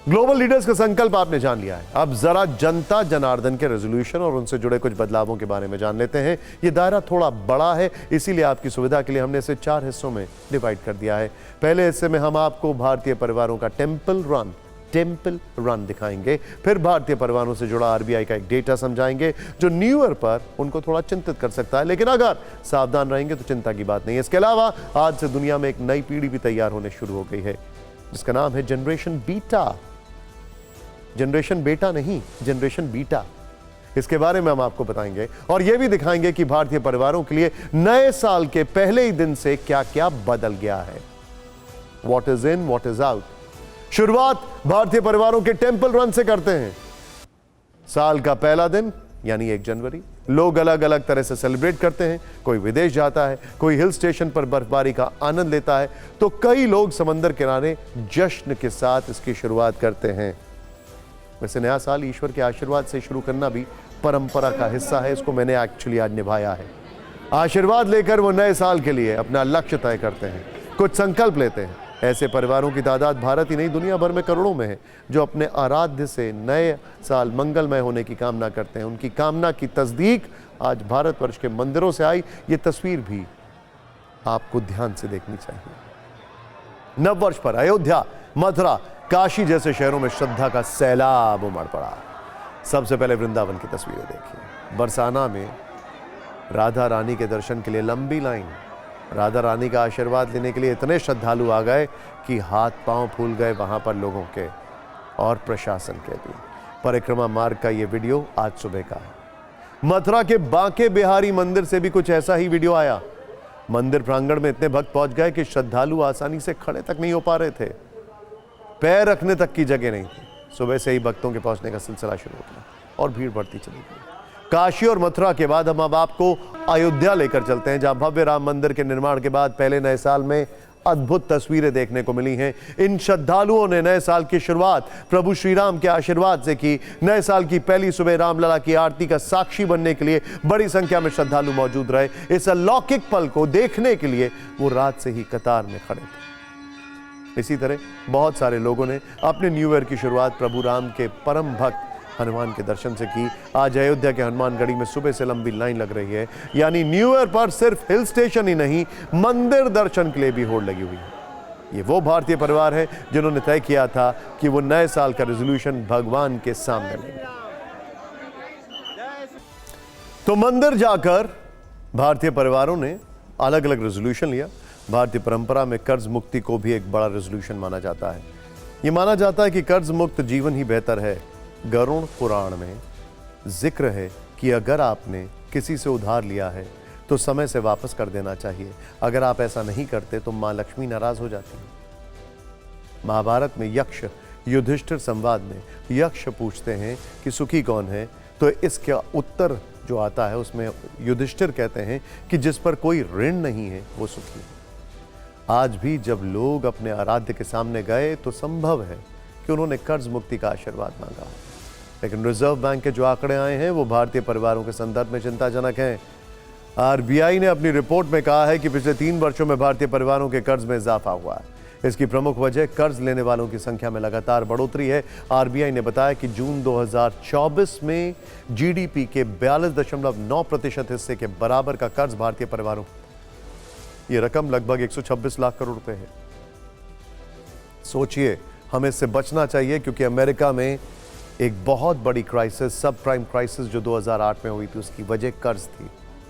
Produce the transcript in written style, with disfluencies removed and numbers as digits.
Global leaders का संकल्प आपने जान लिया है। अब जरा जनता जनार्दन के रेजोल्यूशन और उनसे जुड़े कुछ बदलावों के बारे में जान लेते हैं। ये दायरा थोड़ा बड़ा है, इसीलिए आपकी सुविधा के लिए हमने इसे 4 हिस्सों में डिवाइड कर दिया है। पहले हिस्से में हम आपको भारतीय परिवारों का टेंपल रन दिखाएंगे। फिर भारतीय परिवारों से जुड़ा आरबीआई का एक डेटा समझाएंगे जो न्यू ईयर पर उनको थोड़ा चिंतित कर सकता है, लेकिन अगर सावधान रहेंगे तो चिंता की बात नहीं है। इसके अलावा आज से दुनिया में एक नई पीढ़ी भी तैयार होने शुरू हो गई है जिसका नाम है जनरेशन बीटा। जनरेशन बेटा नहीं, जनरेशन बीटा। इसके बारे में हम आपको बताएंगे और यह भी दिखाएंगे कि भारतीय परिवारों के लिए नए साल के पहले ही दिन से क्या क्या बदल गया है। What is in, what is out. शुरुआत भारतीय परिवारों के टेंपल रन से करते हैं। साल का पहला दिन यानी 1 जनवरी लोग अलग अलग तरह से सेलिब्रेट करते हैं। कोई विदेश जाता है, कोई हिल स्टेशन पर बर्फबारी का आनंद लेता है, तो कई लोग समंदर किनारे जश्न के साथ इसकी शुरुआत करते हैं। वैसे नया साल ईश्वर के आशीर्वाद से शुरू करना भी परंपरा का हिस्सा है। इसको मैंने एक्चुअली आज निभाया है। आशीर्वाद लेकर वो नए साल के लिए अपना लक्ष्य तय करते हैं, कुछ संकल्प लेते हैं। ऐसे परिवारों की तादाद भारत ही नहीं दुनिया भर में करोड़ों में है जो अपने आराध्य से नए साल मंगलमय होने की कामना करते हैं। उनकी कामना की तस्दीक आज भारतवर्ष के मंदिरों से आई। ये तस्वीर भी आपको ध्यान से देखनी चाहिए। नववर्ष पर अयोध्या, मथुरा, काशी जैसे शहरों में श्रद्धा का सैलाब उमड़ पड़ा। सबसे पहले वृंदावन की तस्वीरें देखिए। बरसाना में राधा रानी के दर्शन के लिए लंबी लाइन। राधा रानी का आशीर्वाद लेने के लिए इतने श्रद्धालु आ गए कि हाथ पांव फूल गए वहां पर लोगों के और प्रशासन के भी। परिक्रमा मार्ग का ये वीडियो आज सुबह का है। मथुरा के बांके बिहारी मंदिर से भी कुछ ऐसा ही वीडियो आया। मंदिर प्रांगण में इतने भक्त पहुंच गए कि श्रद्धालु आसानी से खड़े तक नहीं हो पा रहे थे, पैर रखने तक की जगह नहीं थी। सुबह से ही भक्तों के पहुंचने का सिलसिला शुरू हो गया और भीड़ बढ़ती चली गई। काशी और मथुरा के बाद हम अब आपको अयोध्या लेकर चलते हैं, जहां भव्य राम मंदिर के निर्माण के बाद पहले नए साल में अद्भुत तस्वीरें देखने को मिली हैं। इन श्रद्धालुओं ने नए साल की शुरुआत प्रभु श्री राम के आशीर्वाद से की। नए साल की पहली सुबह रामलला की आरती का साक्षी बनने के लिए बड़ी संख्या में श्रद्धालु मौजूद रहे। इस अलौकिक पल को देखने के लिए वो रात से ही कतार में खड़े थे। इसी तरह बहुत सारे लोगों ने अपने न्यू ईयर की शुरुआत प्रभु राम के परम भक्त हनुमान के दर्शन से की। आज अयोध्या के हनुमानगढ़ी में सुबह से लंबी लाइन लग रही है, यानी न्यू ईयर पर सिर्फ हिल स्टेशन ही नहीं, मंदिर दर्शन के लिए भी होड़ लगी हुई है। ये वो भारतीय परिवार है जिन्होंने तय किया था कि वो नए साल का रेजोल्यूशन भगवान के सामने लेंगे। तो मंदिर जाकर भारतीय परिवारों ने अलग अलग रेजोल्यूशन लिया। भारतीय परंपरा में कर्ज मुक्ति को भी एक बड़ा रेजोल्यूशन माना जाता है। ये माना जाता है कि कर्ज मुक्त जीवन ही बेहतर है। गरुड़ पुराण में जिक्र है कि अगर आपने किसी से उधार लिया है तो समय से वापस कर देना चाहिए। अगर आप ऐसा नहीं करते तो मां लक्ष्मी नाराज हो जाती है। महाभारत में यक्ष युधिष्ठिर संवाद में यक्ष पूछते हैं कि सुखी कौन है, तो इसका उत्तर जो आता है उसमें युधिष्ठिर कहते हैं कि जिस पर कोई ऋण नहीं है वो सुखी है। आज भी जब लोग अपने आराध्य के सामने गए तो संभव है कि उन्होंने कर्ज मुक्ति का आशीर्वाद मांगा, लेकिन रिजर्व बैंक के जो आंकड़े आए हैं वो भारतीय परिवारों के संदर्भ में चिंताजनक हैं। आरबीआई ने अपनी रिपोर्ट में कहा है कि पिछले 3 वर्षों में भारतीय परिवारों के कर्ज में इजाफा हुआ है। इसकी प्रमुख वजह कर्ज लेने वालों की संख्या में लगातार बढ़ोतरी है। आरबीआई ने बताया कि जून 2024 में जीडीपी के 42.9% हिस्से के बराबर का कर्ज भारतीय परिवारों, ये रकम लगभग 126 लाख करोड़ रुपए है। सोचिए, हमें इससे बचना चाहिए क्योंकि अमेरिका में एक बहुत बड़ी क्राइसिस, सब प्राइम क्राइसिस जो 2008 में हुई थी, उसकी वजह कर्ज थी।